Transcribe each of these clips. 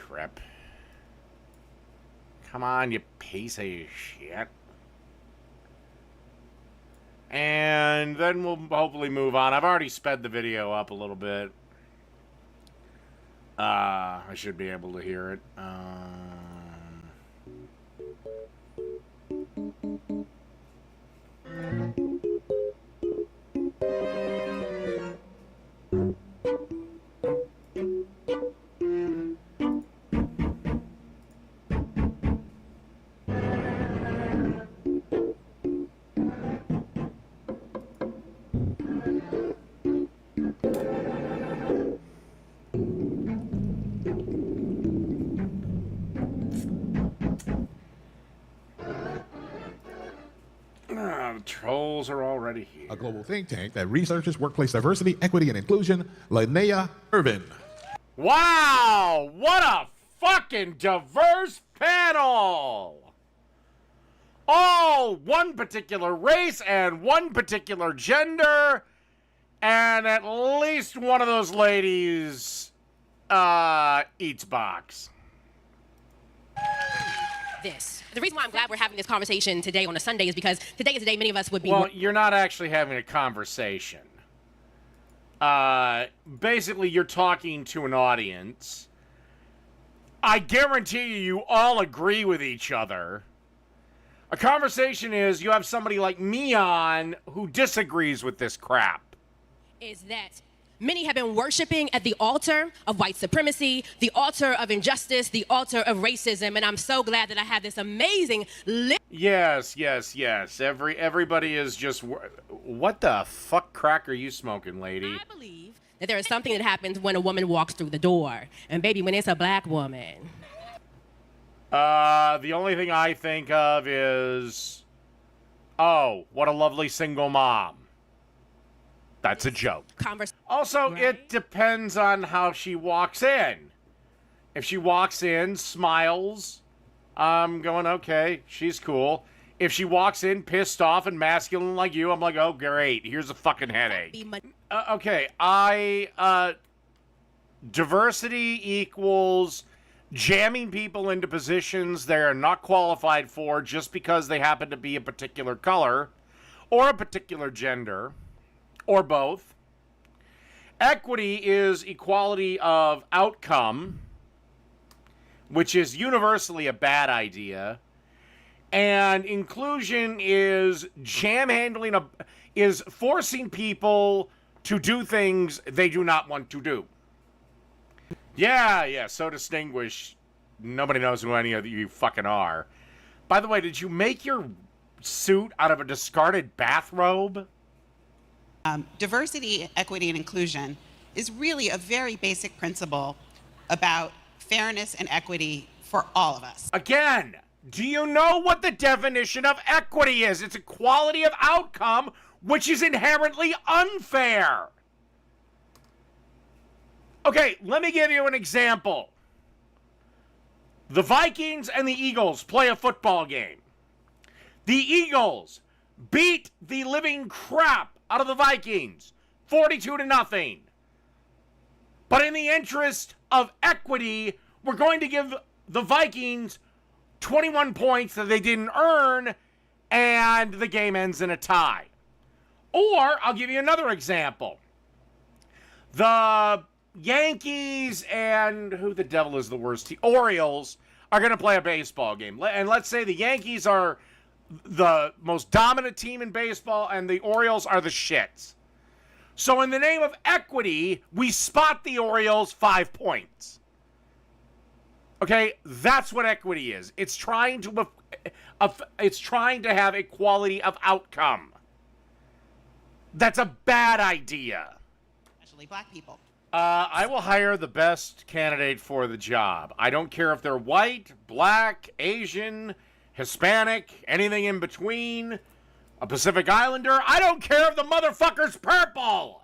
trip. Come on, you piece of shit. And then we'll hopefully move on. I've already sped the video up a little bit. I should be able to hear it. The trolls are already here. A global think tank that researches workplace diversity, equity, and inclusion, Linnea Irvin. Wow! What a fucking diverse panel! All one particular race and one particular gender, and at least one of those ladies eats box. The reason why I'm glad we're having this conversation today on a Sunday is because today is the day many of us would be... Well, you're not actually having a conversation. Basically, you're talking to an audience. I guarantee you all agree with each other. A conversation is you have somebody like me on who disagrees with this crap. Is that many have been worshiping at the altar of white supremacy, the altar of injustice, the altar of racism, and I'm so glad that I have this amazing... Yes. Everybody is just... What the fuck crack are you smoking, lady? I believe that there is something that happens when a woman walks through the door. And baby, when it's a black woman... The only thing I think of is... Oh, what a lovely single mom. That's a joke. Also, right? It depends on how she walks in. If she walks in, smiles, I'm going, okay, she's cool. If she walks in pissed off and masculine like you, I'm like, oh, great, here's a fucking headache. Okay, diversity equals jamming people into positions they're not qualified for just because they happen to be a particular color or a particular gender. Or both. Equity is equality of outcome, which is universally a bad idea. And inclusion is is forcing people to do things they do not want to do. Yeah, so distinguished. Nobody knows who any of you fucking are. By the way, did you make your suit out of a discarded bathrobe? Diversity, equity, and inclusion is really a very basic principle about fairness and equity for all of us. Again, do you know what the definition of equity is? It's equality of outcome, which is inherently unfair. Okay, let me give you an example. The Vikings and the Eagles play a football game. The Eagles beat the living crap out of the Vikings, 42-0. But in the interest of equity, we're going to give the Vikings 21 points that they didn't earn, and the game ends in a tie. Or, I'll give you another example. The Yankees and who the devil is the worst team? Orioles are going to play a baseball game. And let's say the Yankees are the most dominant team in baseball, and the Orioles are the shits. So in the name of equity, we spot the Orioles 5 points. Okay, that's what equity is. It's trying to have equality of outcome. That's a bad idea. Especially black people. I will hire the best candidate for the job. I don't care if they're white, black, Asian, Hispanic, anything in between, a Pacific Islander. I don't care if the motherfucker's purple.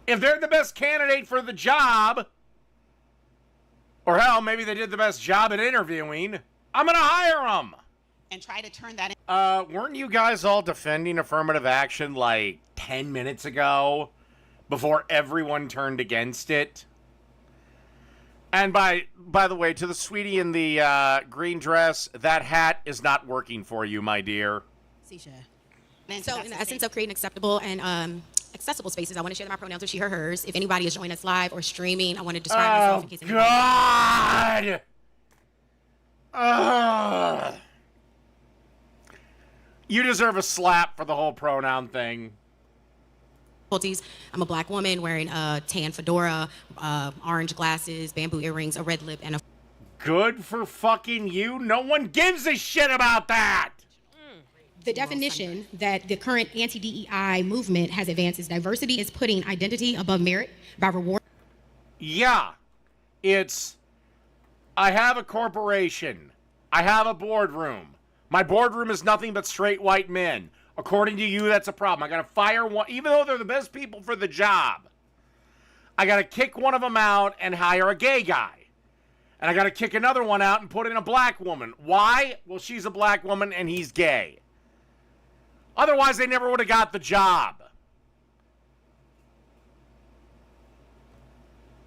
If they're the best candidate for the job, or hell, maybe they did the best job at interviewing, I'm going to hire them. And try to turn that Weren't you guys all defending affirmative action like 10 minutes ago? before everyone turned against it. And by the way, to the sweetie in the green dress, that hat is not working for you, my dear. So in the essence of creating acceptable and accessible spaces, I want to share my pronouns with she, her, hers. If anybody is joining us live or streaming, I want to describe myself in case anybody... God! Ugh. You deserve a slap for the whole pronoun thing. I'm a black woman wearing a tan fedora, orange glasses, bamboo earrings, a red lip, and a... Good for fucking you. No one gives a shit about that. The definition that the current anti-DEI movement has advanced is diversity is putting identity above merit by rewarding. Yeah. It's, I have a corporation. I have a boardroom. My boardroom is nothing but straight white men. According to you, that's a problem. I gotta fire one, even though they're the best people for the job. I gotta kick one of them out and hire a gay guy. And I gotta kick another one out and put in a black woman. Why? Well, she's a black woman and he's gay. Otherwise, they never would have got the job.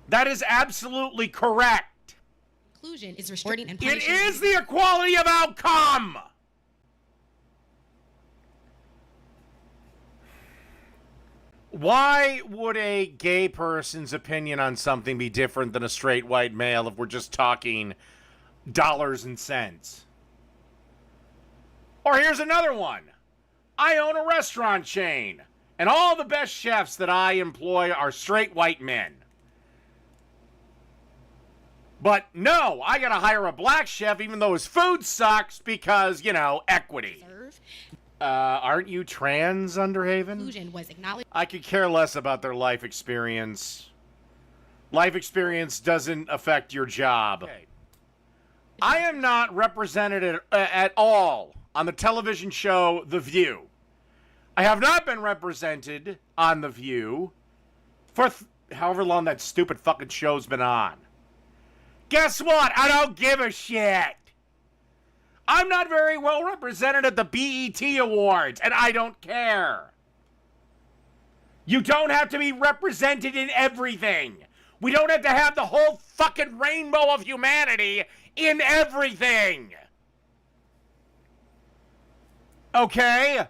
That is absolutely correct. Inclusion is restricting and It punishing. is the equality of outcome. Why would a gay person's opinion on something be different than a straight white male if we're just talking dollars and cents? Or here's another one. I own a restaurant chain, and all the best chefs that I employ are straight white men. But no, I gotta hire a black chef even though his food sucks because, you know, equity. Aren't you trans, Underhaven? Inclusion was acknowledged. I could care less about their life experience. Life experience doesn't affect your job. Okay. I am not represented at all on the television show The View. I have not been represented on The View for however long that stupid fucking show's been on. Guess what? I don't give a shit. I'm not very well represented at the BET Awards, and I don't care. You don't have to be represented in everything. We don't have to have the whole fucking rainbow of humanity in everything. Okay?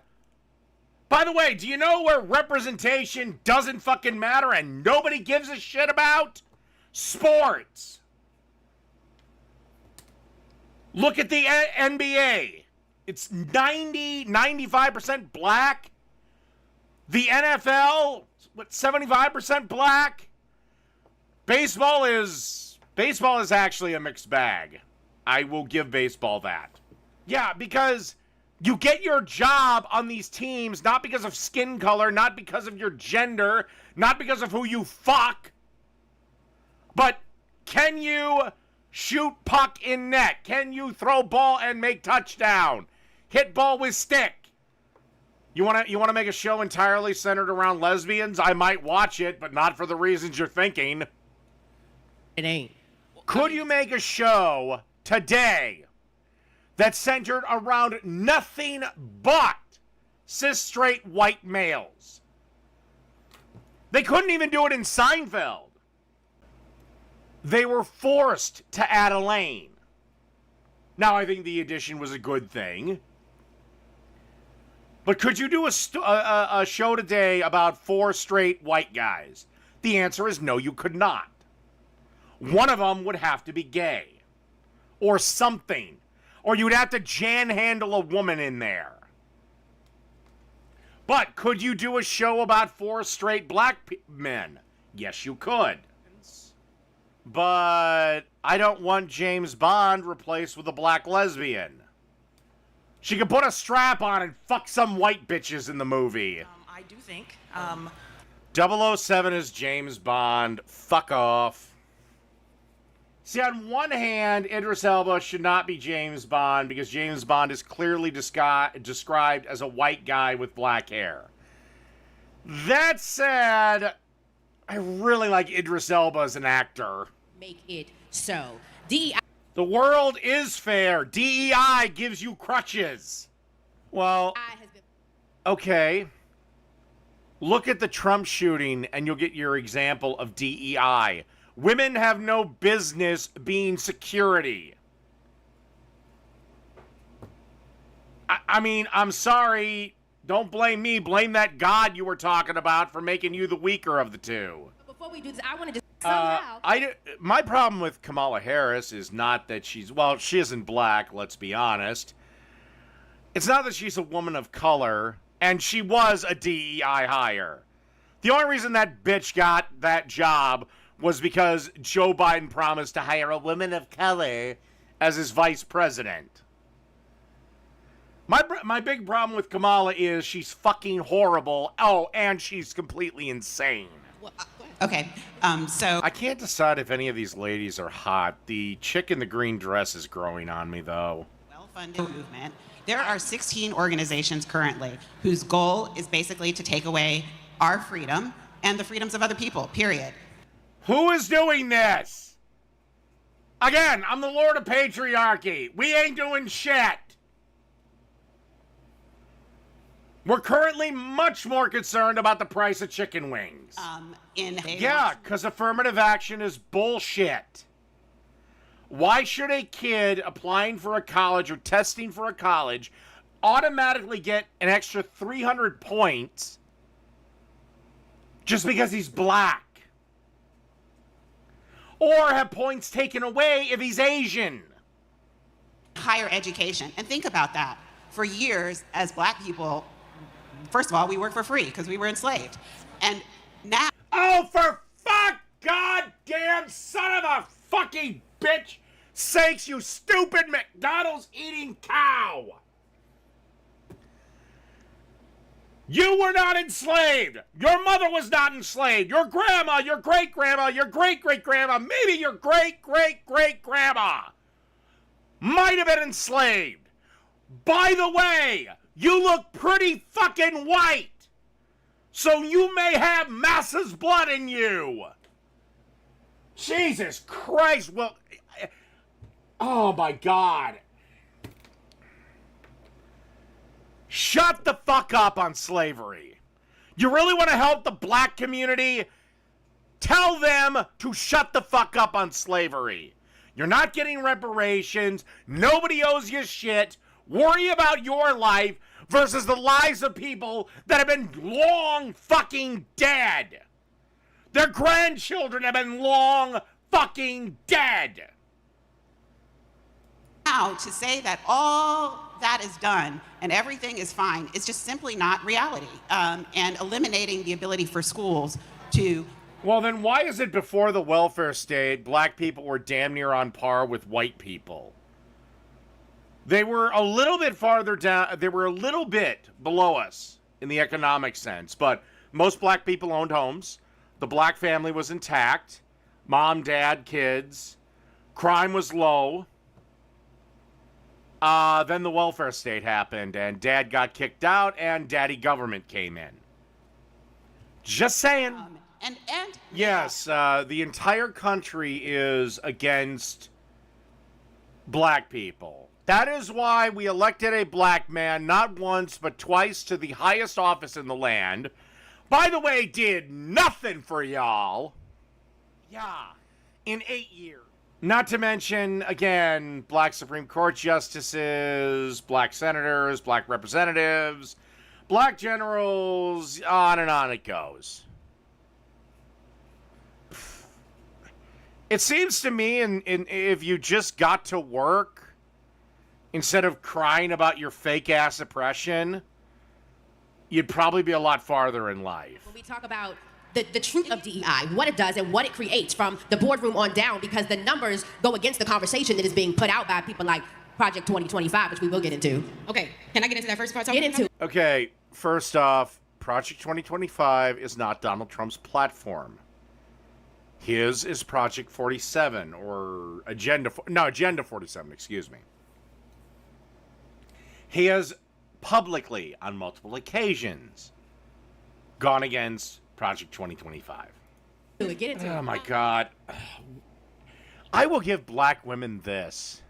By the way, do you know where representation doesn't fucking matter and nobody gives a shit about? Sports. Look at the NBA. It's 95% black. The NFL, what, 75% black? Baseball is actually a mixed bag. I will give baseball that. Yeah, because you get your job on these teams not because of skin color, not because of your gender, not because of who you fuck, but can you shoot puck in net? Can you throw ball and make touchdown? Hit ball with stick? You want to make a show entirely centered around lesbians? I might watch it, but not for the reasons you're thinking. It ain't. Could you make a show today that's centered around nothing but cis straight white males? They couldn't even do it in Seinfeld. They were forced to add a lane. Now, I think the addition was a good thing. But could you do a show today about 4 straight white guys? The answer is no, you could not. One of them would have to be gay. Or something. Or you'd have to handle a woman in there. But could you do a show about 4 straight black men? Yes, you could. But I don't want James Bond replaced with a black lesbian. She could put a strap on and fuck some white bitches in the movie. I do think. 007 is James Bond. Fuck off. See, on one hand, Idris Elba should not be James Bond because James Bond is clearly described as a white guy with black hair. That said, I really like Idris Elba as an actor. Make it so. DEI. The world is fair. DEI gives you crutches. Well, okay. Look at the Trump shooting and you'll get your example of DEI. Women have no business being security. I mean, I'm sorry. Don't blame me. Blame that God you were talking about for making you the weaker of the two. Before we do this, I want to just somehow. My problem with Kamala Harris is not that she isn't black, let's be honest. It's not that she's a woman of color, and she was a DEI hire. The only reason that bitch got that job was because Joe Biden promised to hire a woman of color as his vice president. My big problem with Kamala is she's fucking horrible. Oh, and she's completely insane. Okay, so I can't decide if any of these ladies are hot. The chick in the green dress is growing on me, though. well-funded movement. There are 16 organizations currently whose goal is basically to take away our freedom and the freedoms of other people, period. Who is doing this? Again, I'm the Lord of Patriarchy. We ain't doing shit. We're currently much more concerned about the price of chicken wings. Yeah, because affirmative action is bullshit. Why should a kid applying for a college or testing for a college automatically get an extra 300 points just because he's black? Or have points taken away if he's Asian? Higher education. And think about that. For years, as black people, first of all, we worked for free because we were enslaved. And now... Oh, for fuck goddamn son of a fucking bitch sakes, you stupid McDonald's eating cow! You were not enslaved! Your mother was not enslaved! Your grandma, your great-grandma, your great-great-grandma, maybe your great-great-great-grandma might have been enslaved. By the way, you look pretty fucking white, so you may have Massa's blood in you. Jesus Christ, well, oh my God. Shut the fuck up on slavery. You really want to help the black community? Tell them to shut the fuck up on slavery. You're not getting reparations. Nobody owes you shit. Worry about your life versus the lives of people that have been long fucking dead. Their grandchildren have been long fucking dead. Now, to say that all that is done and everything is fine is just simply not reality. And eliminating the ability for schools to... Well, then why is it before the welfare state, black people were damn near on par with white people? They were a little bit farther down. They were a little bit below us in the economic sense, but most black people owned homes. The black family was intact. Mom, dad, kids. Crime was low. Then the welfare state happened, and dad got kicked out, and daddy government came in. Just saying. Yes, the entire country is against black people. That is why we elected a black man not once but twice to the highest office in the land. By the way, did nothing for y'all. Yeah, in 8 years. Not to mention, again, black Supreme Court justices, black senators, black representatives, black generals, on and on it goes. It seems to me, if you just got to work, instead of crying about your fake-ass oppression, you'd probably be a lot farther in life. When we talk about the truth of DEI, what it does and what it creates from the boardroom on down, because the numbers go against the conversation that is being put out by people like Project 2025, which we will get into. Okay, can I get into that first part? Get into it. Okay, first off, Project 2025 is not Donald Trump's platform. His is Project 47, or Agenda 47, excuse me. He has publicly, on multiple occasions, gone against Project 2025. Get into it. Oh my God. I will give black women this.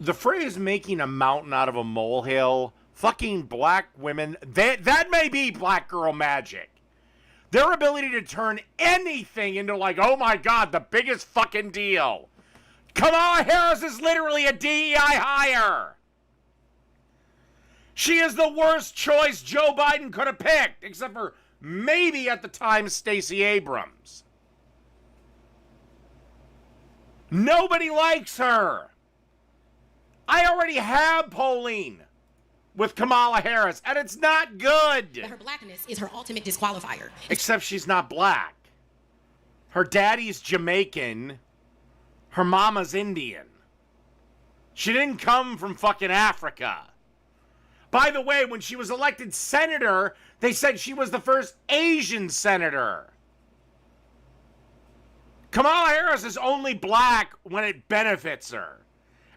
The phrase making a mountain out of a molehill fucking black women, that may be black girl magic. Their ability to turn anything into like, oh my God, the biggest fucking deal. Kamala Harris is literally a DEI hire. She is the worst choice Joe Biden could have picked, except for maybe at the time Stacey Abrams. Nobody likes her. I already have polling with Kamala Harris, and it's not good. But her blackness is her ultimate disqualifier. Except she's not black. Her daddy's Jamaican. Her mama's Indian. She didn't come from fucking Africa. By the way, when she was elected senator, they said she was the first Asian senator. Kamala Harris is only black when it benefits her.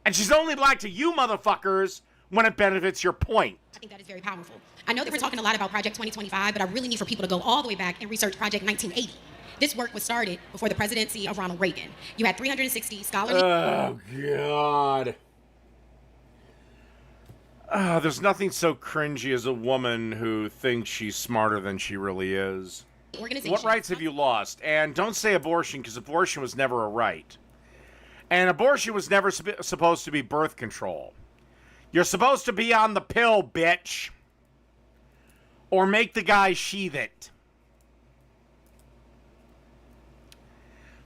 And she's only black to you motherfuckers when it benefits your point. I think that is very powerful. I know that we're talking a lot about Project 2025, but I really need for people to go all the way back and research Project 1980. This work was started before the presidency of Ronald Reagan. You had 360 scholarly... Oh, God. There's nothing so cringy as a woman who thinks she's smarter than she really is. What rights have you lost? And don't say abortion, because abortion was never a right. And abortion was never supposed to be birth control. You're supposed to be on the pill, bitch. Or make the guy sheath it.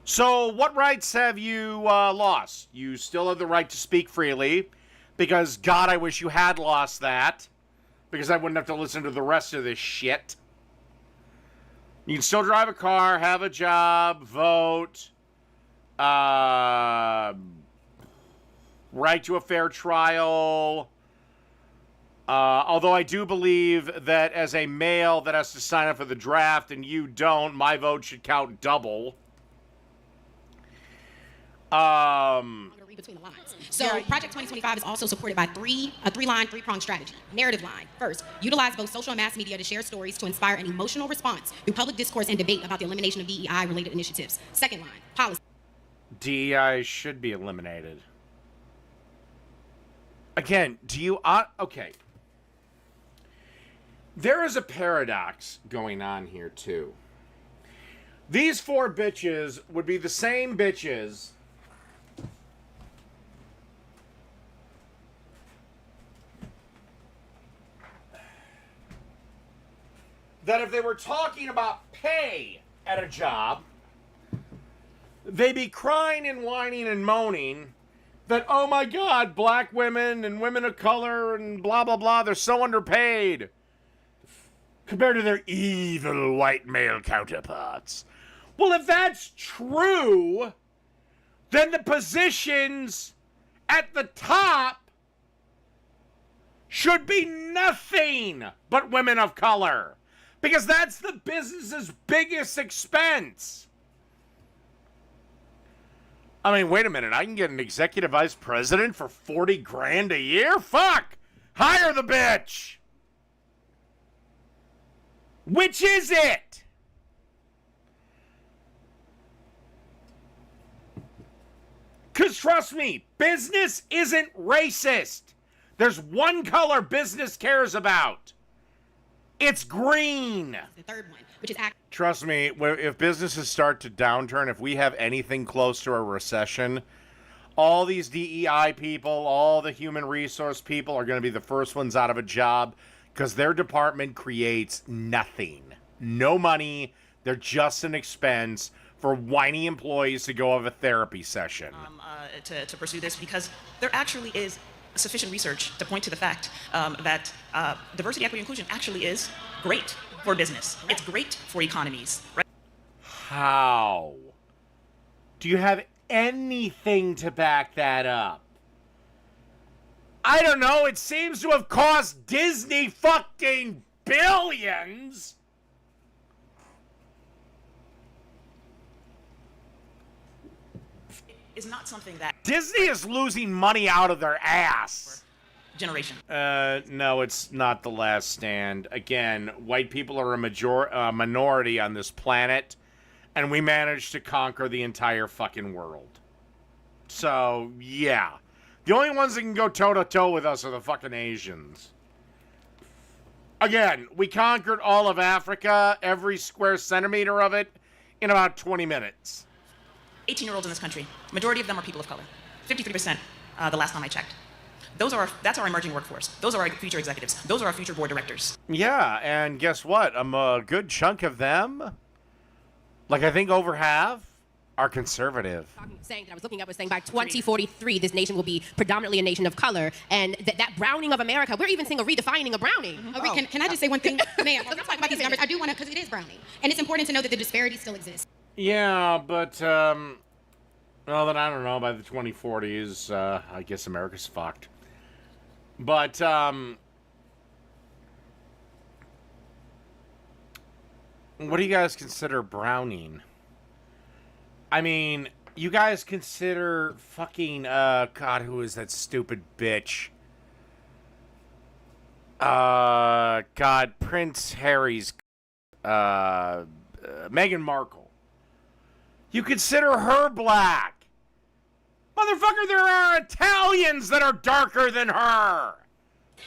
So, what rights have you lost? You still have the right to speak freely. Because, God, I wish you had lost that. Because I wouldn't have to listen to the rest of this shit. You can still drive a car, have a job, vote. Right to a fair trial. Although I do believe that as a male that has to sign up for the draft and you don't, my vote should count double. Read between the lines. So Project 2025 is also supported by a three-line, three-pronged strategy. Narrative line. First, utilize both social and mass media to share stories to inspire an emotional response through public discourse and debate about the elimination of DEI-related initiatives. Second line, policy. DEI should be eliminated. Again, okay. There is a paradox going on here, too. These four bitches would be the same bitches that if they were talking about pay at a job, they'd be crying and whining and moaning that, oh my God, black women and women of color and blah, blah, blah, they're so underpaid compared to their evil white male counterparts. Well, if that's true, then the positions at the top should be nothing but women of color. Because that's the business's biggest expense. I mean, wait a minute. I can get an executive vice president for 40 grand a year? Fuck! Hire the bitch! Which is it? Because trust me, business isn't racist. There's one color business cares about. It's green. The third one, which is Trust me, if businesses start to downturn, if we have anything close to a recession, all these DEI people, all the human resource people are going to be the first ones out of a job because their department creates nothing. No money. They're just an expense for whiny employees to go have a therapy session. To pursue this because there actually is sufficient research to point to the fact that diversity, equity, inclusion actually is great for business. It's great for economies, right? How? Do you have anything to back that up? I don't know. It seems to have cost Disney fucking billions. Is not something that Disney is losing money out of their ass. Generation. No, it's not The Last Stand. Again, white people are a minority on this planet, and we managed to conquer the entire fucking world. So, yeah. The only ones that can go toe-to-toe with us are the fucking Asians. Again, we conquered all of Africa, every square centimeter of it, in about 20 minutes. 18-year-olds in this country, majority of them are people of color. 53%, the last time I checked. That's our emerging workforce. Those are our future executives. Those are our future board directors. Yeah, and guess what? A good chunk of them, like I think over half, are conservative. Saying that I was looking up was saying by 2043 this nation will be predominantly a nation of color, and that browning of America, we're even seeing a redefining of browning. Can I just say one thing, ma'am? We're talking about these numbers. I do want to, because it is browning, and it's important to know that the disparity still exists. Yeah, but well, then I don't know. By the 2040s, I guess America's fucked. But what do you guys consider browning? I mean, you guys consider fucking, God, who is that stupid bitch? God, Prince Harry's, Meghan Markle. You consider her black. Motherfucker, there are Italians that are darker than her.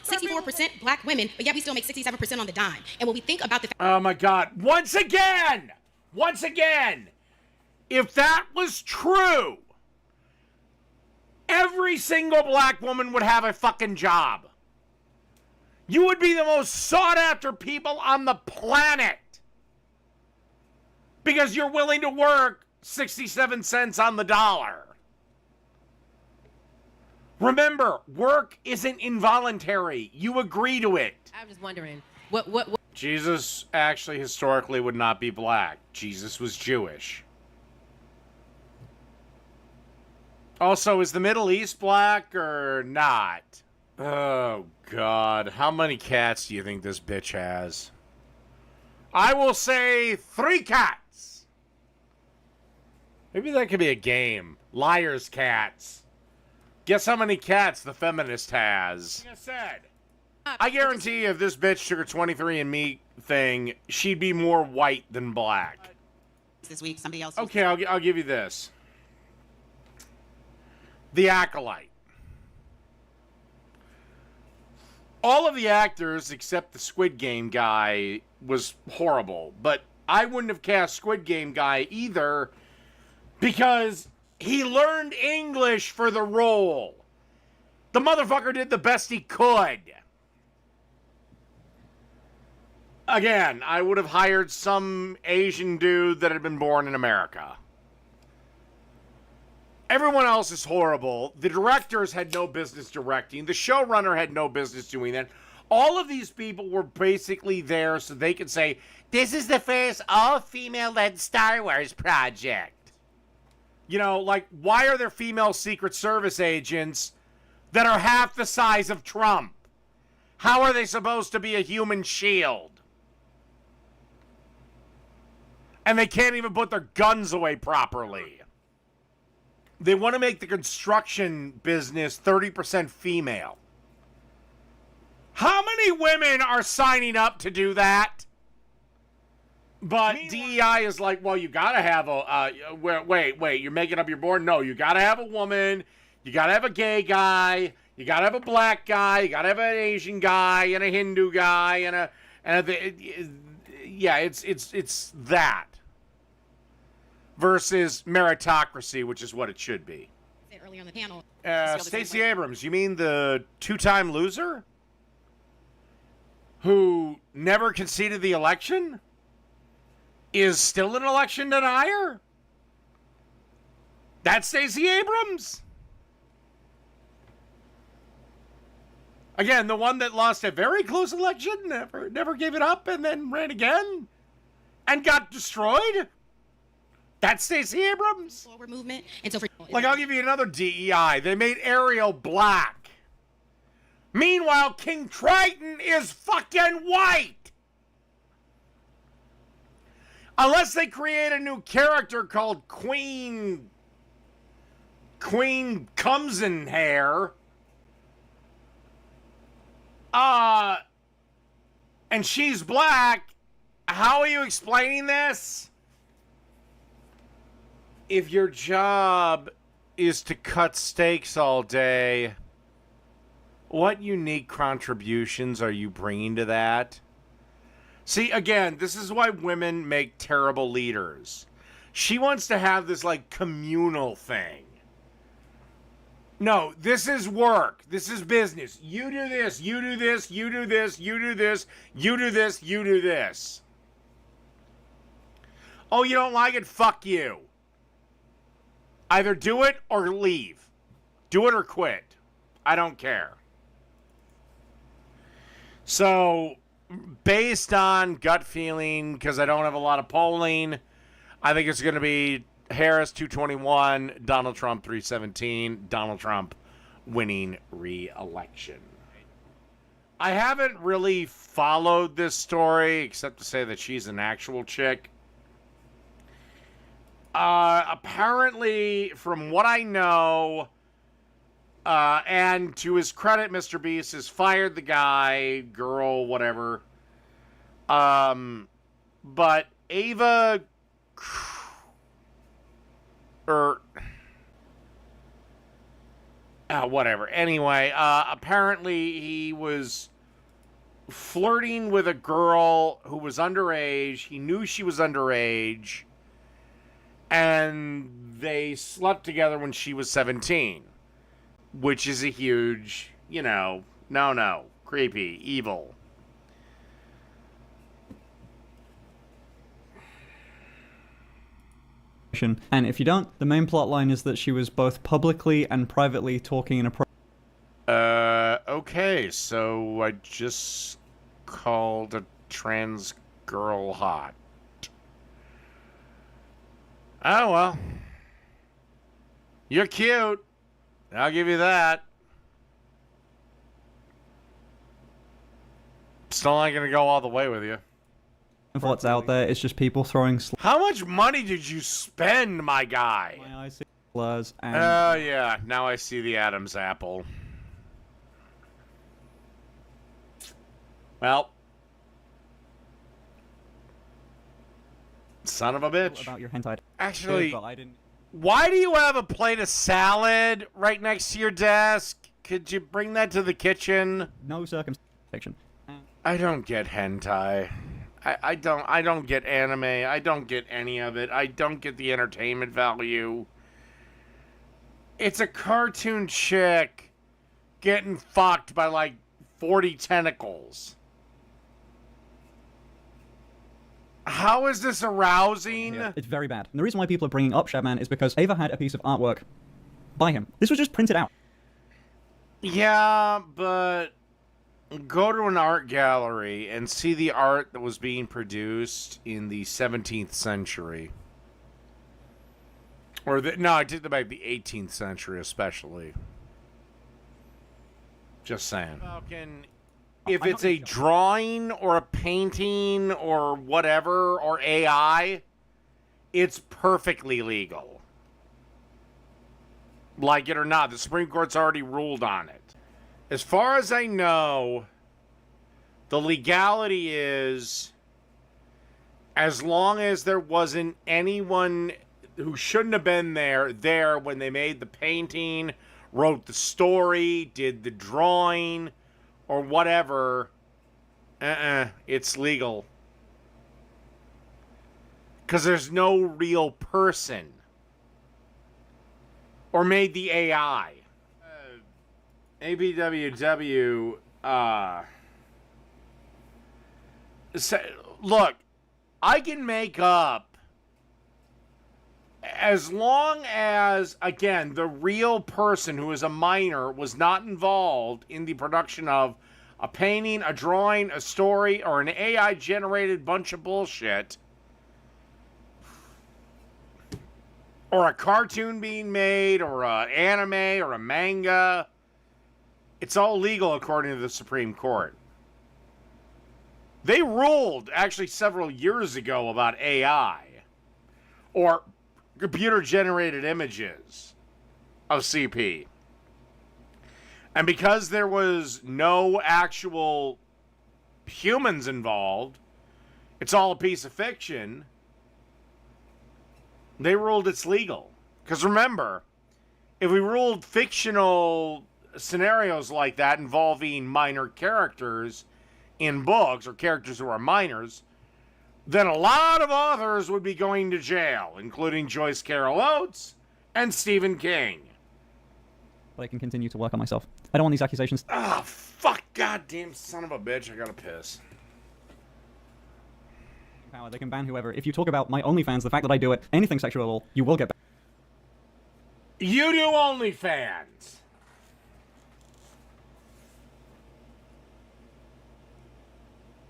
64% black women, but yet we still make 67% on the dime. And when we think about the Oh my God, once again, if that was true, every single black woman would have a fucking job. You would be the most sought after people on the planet. Because you're willing to work 67 cents on the dollar. Remember, work isn't involuntary. You agree to it. I'm just wondering, what? Jesus actually historically would not be black. Jesus was Jewish. Also, is the Middle East black or not? Oh, God. How many cats do you think this bitch has? I will say 3 cats. Maybe that could be a game. Liar's cats. Guess how many cats the feminist has. Like I said, I guarantee if this bitch took a 23andMe thing, she'd be more white than black. This week, somebody else. Okay, I'll give you this. The Acolyte. All of the actors except the Squid Game guy was horrible, but I wouldn't have cast Squid Game guy either because he learned English for the role. The motherfucker did the best he could. Again, I would have hired some Asian dude that had been born in America. Everyone else is horrible. The directors had no business directing. The showrunner had no business doing that. All of these people were basically there so they could say, this is the first all-female-led Star Wars project. You know, like, why are there female Secret Service agents that are half the size of Trump? How are they supposed to be a human shield? And they can't even put their guns away properly. They want to make the construction business 30% female. How many women are signing up to do that? But DEI is like, well, you gotta have a, wait, you're making up your board? No, you gotta have a woman, you gotta have a gay guy, you gotta have a black guy, you gotta have an Asian guy, and a Hindu guy, yeah, it's that. Versus meritocracy, which is what it should be. Earlier on the panel. Stacey Abrams, you mean the 2-time loser? Who never conceded the election? Is still an election denier? That's Stacey Abrams? Again, the one that lost a very close election, never gave it up, and then ran again? And got destroyed? That's Stacey Abrams? Forward movement. And so like, I'll give you another DEI. They made Ariel black. Meanwhile, King Triton is fucking white. Unless they create a new character called Queen Comes in Hair. And she's black. How are you explaining this? If your job is to cut steaks all day, what unique contributions are you bringing to that? See, again, this is why women make terrible leaders. She wants to have this, like, communal thing. No, this is work. This is business. You do this, you do this, you do this, you do this, you do this, you do this. Oh, you don't like it? Fuck you. Either do it or leave. Do it or quit. I don't care. So, based on gut feeling, because I don't have a lot of polling, I think it's going to be Harris 221, Donald Trump 317, Donald Trump winning re-election. I haven't really followed this story, except to say that she's an actual chick. Apparently, from what I know, and to his credit, Mr. Beast has fired the guy, girl, whatever. But Ava, whatever. Anyway, apparently he was flirting with a girl who was underage. He knew she was underage. And they slept together when she was 17. Which is a huge, no, creepy, evil. And if you don't, the main plot line is that she was both publicly and privately talking in a okay, so I just called a trans girl hot. Oh, well. You're cute. I'll give you that. Still not gonna go all the way with you. what's out there. It's just people throwing How much money did you spend, my guy? my eyes slurs and Oh, yeah. Now I see the Adam's apple. Well. Son of a bitch. about your hentai. Actually, But I didn't. why do you have a plate of salad right next to your desk? Could you bring that to the kitchen? No circumcision. I don't get hentai. I don't get anime. I don't get any of it. I don't get the entertainment value. It's a cartoon chick getting fucked by like 40 tentacles. How is this arousing? Yeah, it's very bad. And the reason why people are bringing up Shadman is because Ava had a piece of artwork by him. This was just printed out. Yeah, but go to an art gallery and see the art that was being produced in the 17th century. Or I did about the 18th century especially. Just saying. If it's a drawing or a painting or whatever, or AI, it's perfectly legal. Like it or not, the Supreme Court's already ruled on it. As far as I know, the legality is, as long as there wasn't anyone who shouldn't have been there when they made the painting, wrote the story, did the drawing, or whatever, it's legal. Because there's no real person. Or made the AI. ABWW, look, I can make up, as long as, again, the real person who is a minor was not involved in the production of a painting, a drawing, a story, or an AI-generated bunch of bullshit, or a cartoon being made, or an anime, or a manga, it's all legal according to the Supreme Court. They ruled, actually, several years ago about AI, or computer-generated images of CP. And because there was no actual humans involved, it's all a piece of fiction, they ruled it's legal. Because remember, if we ruled fictional scenarios like that involving minor characters, in books, or characters who are minors, then a lot of authors would be going to jail, including Joyce Carol Oates and Stephen King. But I can continue to work on myself. I don't want these accusations. Ah, fuck, goddamn son of a bitch, I gotta piss. Power. They can ban whoever. If you talk about my OnlyFans, the fact that I do it, anything sexual at all, you will get banned. You do OnlyFans.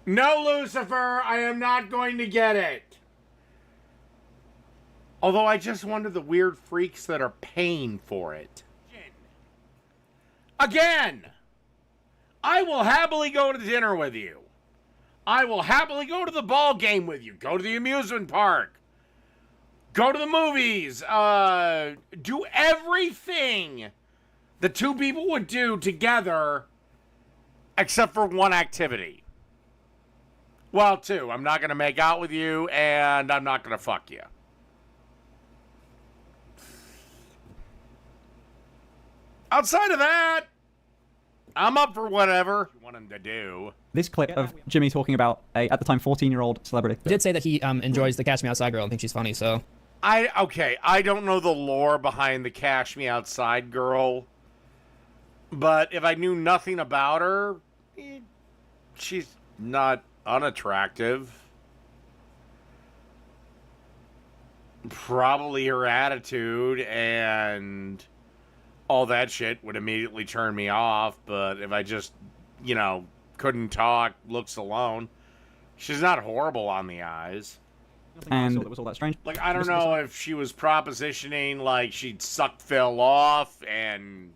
No, Lucifer, I am not going to get it. Although I just wonder the weird freaks that are paying for it. Again, I will happily go to dinner with you. I will happily go to the ball game with you. Go to the amusement park. Go to the movies. Do everything the two people would do together except for one activity. Well, two. I'm not going to make out with you, and I'm not going to fuck you. Outside of that, I'm up for whatever you want him to do. This clip of Jimmy talking about a, at the time, 14-year-old celebrity. He did say that he enjoys the Cash Me Outside girl and thinks she's funny, so... I don't know the lore behind the Cash Me Outside girl, but if I knew nothing about her, she's not unattractive. Probably her attitude and all that shit would immediately turn me off, but if I just, couldn't talk, looks alone, she's not horrible on the eyes. And it was all that strange. Like, I don't know if she was propositioning, like, she'd suck Phil off and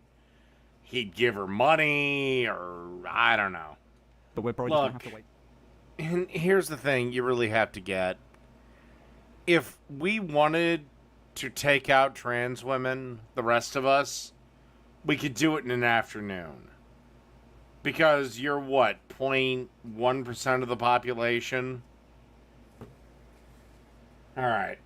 he'd give her money, or I don't know. But we're probably just going to have to wait. And here's the thing you really have to get. If we wanted to take out trans women, the rest of us, we could do it in an afternoon. Because you're, what, 0.1% of the population? All right.